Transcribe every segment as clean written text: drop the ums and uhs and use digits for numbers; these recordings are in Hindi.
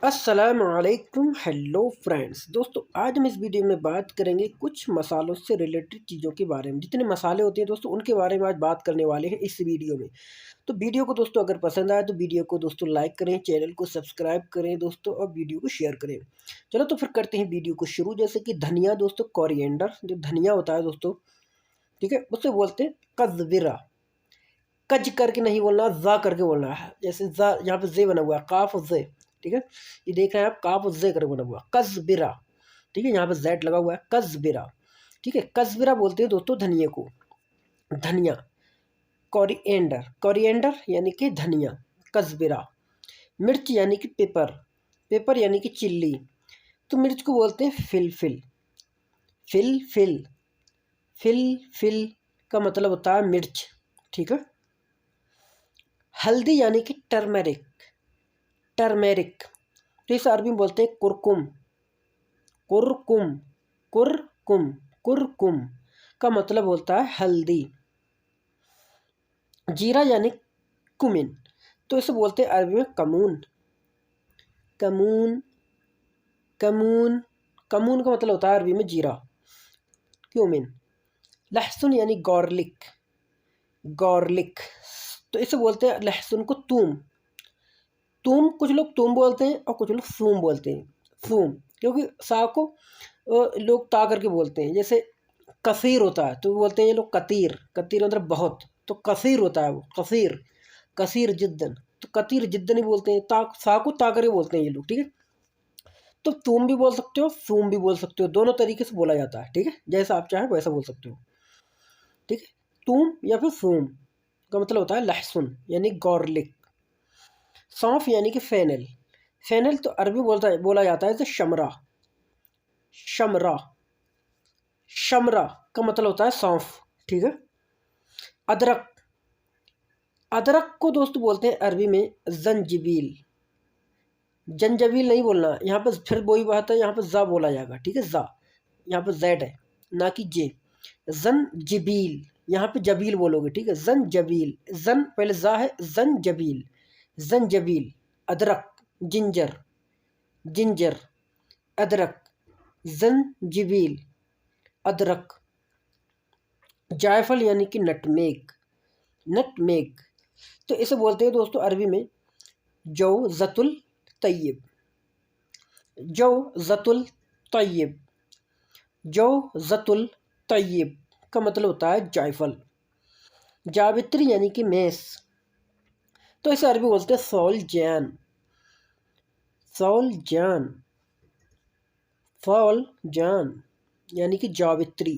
अस्सलामुअलैकुम हेलो फ्रेंड्स। दोस्तों आज हम इस वीडियो में बात करेंगे कुछ मसालों से रिलेटेड चीज़ों के बारे में। जितने मसाले होते हैं दोस्तों उनके बारे में आज बात करने वाले हैं इस वीडियो में। तो वीडियो को दोस्तों अगर पसंद आए तो वीडियो को दोस्तों लाइक करें, चैनल को सब्सक्राइब करें दोस्तों और वीडियो को शेयर करें। चलो तो फिर करते हैं वीडियो को शुरू। जैसे कि धनिया दोस्तों, कोरिएंडर जो धनिया होता है दोस्तों, ठीक है, उससे बोलते हैं कज़विरा। कज करके नहीं बोलना, जा करके बोलना है। जैसे जा यहाँ पे जे बना हुआ है, काफ जे, ठीक है, ये देख रहे हैं आप, काफ जे करके बना हुआ कज़बिरा, ठीक है, यहाँ पे जेड लगा हुआ है कज़बिरा, ठीक है। कज़बिरा बोलते हैं दोस्तों धनिया को, धनिया। कोरिएंडर, कोरिएंडर यानी कि धनिया, कज़बिरा। मिर्च यानी कि पेपर, पेपर यानी कि चिल्ली, तो मिर्च को बोलते हैं फिल, फिल, फिल का मतलब होता है मिर्च, ठीक है। हल्दी यानी कि टर्मेरिक, टर्मेरिक, तो इस अरबी में बोलते हैं कुरकुम, कुरकुम, कुरकुम, कुरकुम का मतलब होता है हल्दी। जीरा यानी कुमिन, तो इसे बोलते हैं अरबी में कमून, कमून, कमून, कमून का मतलब होता है अरबी में जीरा, क्यूमिन। लहसुन यानी गार्लिक, गार्लिक, तो इसे बोलते हैं लहसुन को तूम, तूम, कुछ लोग तूम बोलते हैं और कुछ लोग सूम बोलते हैं, सूम, क्योंकि सा को लोग ता करके बोलते हैं। जैसे कसीर होता है तो बोलते हैं ये लोग कतीर, कतीर मतलब बहुत, तो कसीर होता है वो, कसीर, कसीर जिद्दन, तो कतीर जिद्दन ही बोलते हैं। ता, सा को ता करके बोलते हैं ये लोग, ठीक है। तो तुम भी बोल सकते हो, सूम भी बोल सकते हो, दोनों तरीके से बोला जाता है, ठीक है, जैसा आप चाहें वैसा बोल सकते हो, ठीक है। तुम या फिर सूम का मतलब होता है लहसुन यानी गार्लिक। सौंफ यानी कि फेनल, फेनल तो अरबी बोला जाता है जैसे शमरा, शमरा, शमरा का मतलब होता है सौंफ, ठीक है। अदरक, अदरक को दोस्त बोलते हैं अरबी में जंजीबील, जंजबील नहीं बोलना यहाँ पर, फिर वही बात है, यहाँ पर जा बोला जाएगा, ठीक है, जा, यहाँ पर जेड है ना कि जे। जंजीबील, यहाँ पे जबील बोलोगे, ठीक है, जंजबील, जन पहले जा है, जंजबील, जंजबील। अदरक, जिंजर, जिंजर, अदरक, जंजीबील, अदरक। जायफल यानी कि नटमेग, नटमेग, तो इसे बोलते हैं दोस्तों अरबी में जौज़तुल तय्यब, जौज़तुल तय्यब, जौज़तुल तय्यब का मतलब होता है जायफल। जावित्री यानी कि मेस, तो इसे अरबी बोलते हैं सौल जैन, सौल जान, फौल जान यानी कि जावित्री।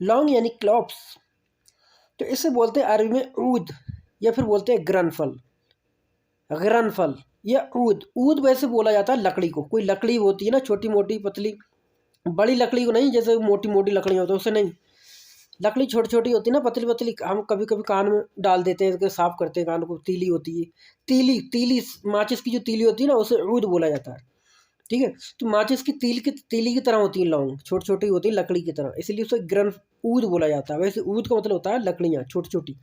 लौंग यानी क्लॉप्स, तो इसे बोलते हैं अरबी में ऊद या फिर बोलते हैं ग्रनफल, ग्रनफल या ऊद। ऊद वैसे बोला जाता है लकड़ी को, कोई लकड़ी होती है ना छोटी मोटी पतली, बड़ी लकड़ी को नहीं, जैसे मोटी मोटी लकड़ियाँ होती है उसे नहीं, लकड़ी छोटी छोटी होती है ना, पतली पतली, हम कभी कभी कान में डाल देते हैं, साफ करते हैं कान को, तीली होती है, तीली, तीली माचिस की जो तीली होती है ना उसे ऊद बोला जाता है, ठीक है। तो माचिस की तीली की तरह होती है लौंग, छोटी छोटी होती है लकड़ी की तरह, इसलिए उसे ग्रन ऊद बोला जाता है। वैसे ऊद का मतलब होता है लकड़ियाँ छोटी छोटी,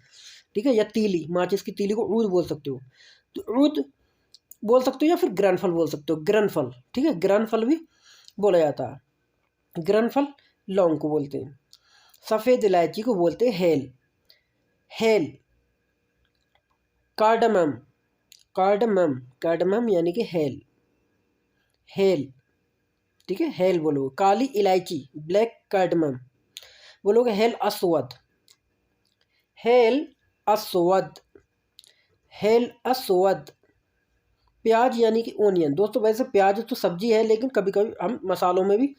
ठीक है, या तीली, माचिस की तीली को ऊद बोल सकते हो, तो ऊद बोल सकते हो या फिर ग्रनफल बोल सकते हो, ग्रनफल, ठीक है, ग्रनफल भी बोला जाता है। ग्रनफल लौंग को बोलते हैं। सफ़ेद इलायची को बोलते हैं hello, hello. Cardamom, cardamom, cardamom यानी कि हेल, हेल, ठीक है, हेल बोलोगे। काली इलायची, ब्लैक कार्डमम बोलोगे। हेल अस्वद, हेल अस्वद, हेल अस्वद। प्याज यानी कि ओनियन, दोस्तों वैसे प्याज तो सब्जी है, लेकिन कभी कभी हम मसालों में भी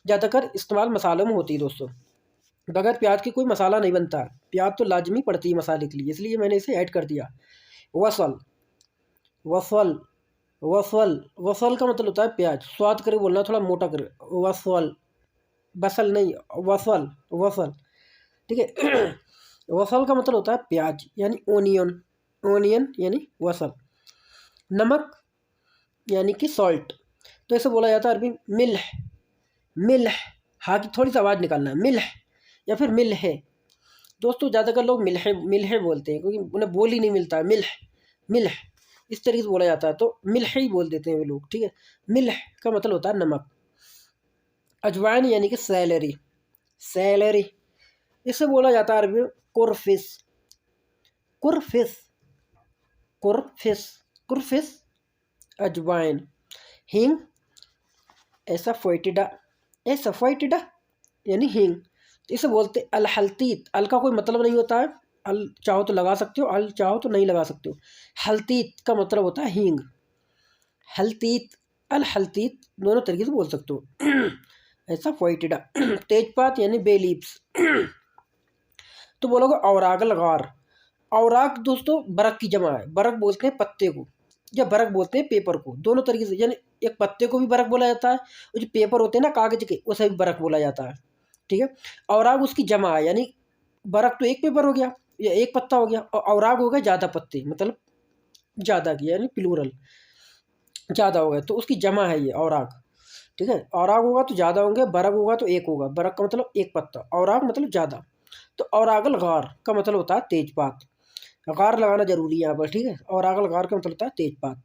ज़्यादातर इस्तेमाल मसालों में होती है दोस्तों, बगैर प्याज की कोई मसाला नहीं बनता, प्याज तो लाजमी पड़ती है मसाले के लिए, इसलिए मैंने इसे ऐड कर दिया। वसल, वसल, वसल, वसल का मतलब होता है प्याज, स्वाद करे बोलना, थोड़ा मोटा करे, वसल, बसल नहीं, वसल, वसल, ठीक है। वसल का मतलब होता है प्याज यानी ओनियन, ओनियन यानी वसल। नमक यानी कि सॉल्ट, तो इसे बोला जाता है अरबी मिल्ह, मिल्ह, हाँ की थोड़ी सी आवाज़ निकालना है, मिल्ह या फिर मिल्ह। दोस्तों ज़्यादातर लोग मिल्ह, मिल्ह बोलते हैं क्योंकि उन्हें बोल ही नहीं मिलता है, मिल्ह, मिल्ह, इस तरीके से बोला जाता है, तो मिल्ह ही बोल देते हैं वे लोग, ठीक है। मिल्ह का मतलब होता है नमक। अजवाइन यानी कि सैलरी, सैलरी, इसे बोला जाता है अरबी में कुरफिस, कुरफिस, कुरफिस, कुरफिस, अजवाइन। हींग, एसफोइटिडा, एसफोइटिडा यानी हींग। इसे बोलते अल हल्तीत, अल का कोई मतलब नहीं होता है, अल चाहो तो लगा सकते हो, अल चाहो तो नहीं लगा सकते हो। हल्तीत का मतलब होता है हींग, हल्तीत, अल हल्तीत दोनों तरीके से बोल सकते हो। ऐसा फोइटिडा। तेजपात यानी बे लीव्स। तो बोलोगे औरागल गार, औराक दोस्तों बरक की जमा है, बरक बोलते हैं पत्ते को, या बरक बोलते हैं पेपर को, दोनों तरीके से, यानी एक पत्ते को भी बरक बोला जाता है, और जो पेपर होते हैं ना कागज के, उसे भी बरक बोला जाता है, ठीक है। औराग उसकी जमा है, यानी बरक तो एक पेपर हो गया या एक पत्ता हो गया, और औराग हो गया ज़्यादा पत्ते, मतलब ज़्यादा की, यानी प्लूरल, ज़्यादा हो गया तो उसकी जमा है ये औराग, ठीक है। औराग होगा तो ज़्यादा होंगे, बरक होगा तो एक होगा, बरक का मतलब एक पत्ता, औराग मतलब ज़्यादा। तो औरागल गार का मतलब होता है तेजपात, गार लगाना जरूरी है यहाँ पर, ठीक है। औरागल गार का मतलब होता है तेजपात।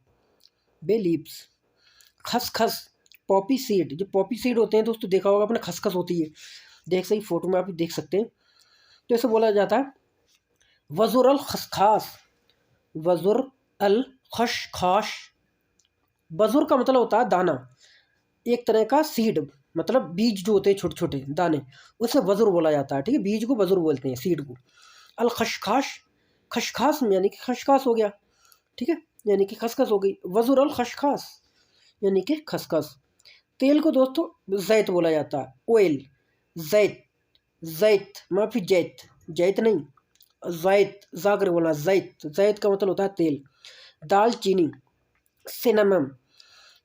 बे लीव्स, खसखस, पॉपी सीड, जो पॉपी सीड होते हैं दोस्तों देखा होगा आपने, खसखस होती है, देख सही फोटो में आप देख सकते हैं। तो ऐसे बोला जाता है वजुर अल खसखास, वजुर अल खशखाश। वजुर का मतलब होता है दाना, एक तरह का सीड, मतलब बीज जो होते हैं छोटे छोटे दाने, उसे वजुर बोला जाता है, ठीक है। बीज को वजुर बोलते हैं, सीड को। अल खशखाश, खशखास यानी कि खसखस हो गया, ठीक है, यानी कि खसखस हो गई, वजुर अल खसखस यानी कि खसखस। तेल को दोस्तों जैत बोला जाता है, ऑयल, जैत, जैत माफी जैत, जैत नहीं, जैत जाकर बोलना, जैत, जैत का मतलब होता है तेल। दाल चीनी, सिनेमम,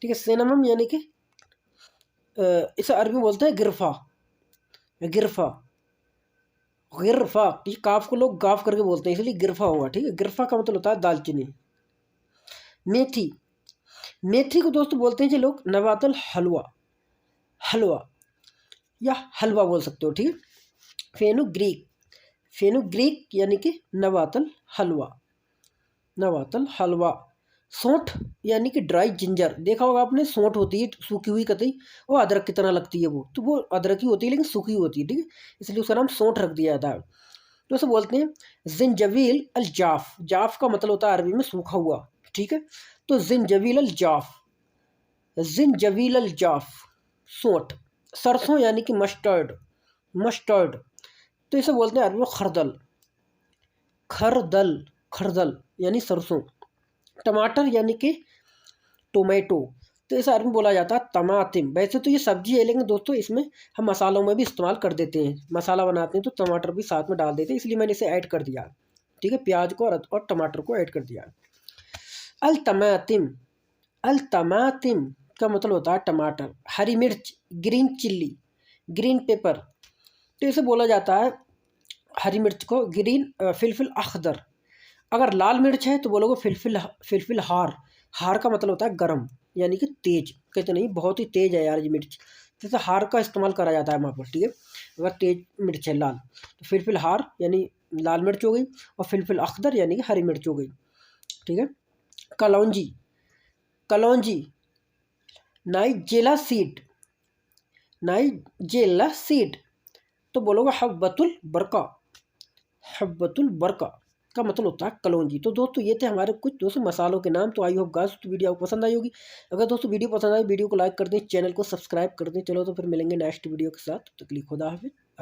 ठीक है, सिनेमम यानी कि इसे अरबी में बोलते हैं गिरफा, गिरफा, गिरफा, ये काफ को लोग गाफ करके बोलते हैं इसलिए गिरफा होगा, ठीक है। गिरफा का मतलब होता है दालचीनी। मेथी, मेथी को दोस्तों बोलते हैं जी लोग नवातल हलवा, हलवा या हलवा बोल सकते हो, ठीक है। फेनुग्रीक, फेनुग्रीक यानी कि नवातल हलवा, नवातल हलवा। सौंठ यानी कि ड्राई जिंजर, देखा होगा आपने, सौंठ होती है सूखी हुई कतई, वो अदरक की तरह लगती है वो, तो वो अदरक ही होती है लेकिन सूखी होती है, ठीक है, इसलिए उसका नाम सौंठ रख दिया जाता है। तो उसे बोलते हैं जिंजबील अल जाफ, जाफ का मतलब होता है अरबी में सूखा हुआ, ठीक है। तो जिंजबील अल जाफ, जिंजबील अल जाफ, सौंठ। सरसों यानी कि मस्टर्ड, मस्टर्ड, तो इसे बोलते हैं अरबी में खरदल, खरदल, खरदल यानी सरसों। टमाटर यानी कि टोमेटो, तो इसे अरबी में बोला जाता है तमातिम। वैसे तो ये सब्जी है लेकिन दोस्तों इसमें हम मसालों में भी इस्तेमाल कर देते हैं, मसाला बनाते हैं तो टमाटर भी साथ में डाल देते हैं, इसलिए मैंने इसे ऐड कर दिया, ठीक है, प्याज को और टमाटर को ऐड कर दिया। अल तमातिम, अल तमातिम का मतलब होता है टमाटर। हरी मिर्च, ग्रीन चिल्ली, ग्रीन पेपर, तो इसे बोला जाता है हरी मिर्च को ग्रीन फिलफिल अखदर। अगर लाल मिर्च है तो बोलोगे फिलफिल, फिलफिल हार, हार का मतलब होता है गरम, यानी कि तेज, कहते नहीं बहुत ही तेज है यार ये मिर्च, जैसे हार का इस्तेमाल करा जाता है वहाँ पर, ठीक है। अगर तेज मिर्च है लाल तो फिलफिल हार यानी लाल मिर्च हो गई, और फिलफिल अखदर यानी कि हरी मिर्च हो गई, ठीक है। कलौंजी, कलौंजी, नाइजेला सीड, नाइजेला सीड, तो बोलोगे हब्बतुल बरका, हब्बतुल बरका का मतलब होता है कलौंजी। तो दोस्तों ये थे हमारे कुछ दोस्तों मसालों के नाम। तो आई होप गाइस तो वीडियो आपको पसंद आई होगी। अगर दोस्तों वीडियो पसंद आई वीडियो को लाइक कर दें, चैनल को सब्सक्राइब कर दें। चलो तो फिर मिलेंगे नेक्स्ट वीडियो के साथ, तब तक के लिए खुदा हाफिज़।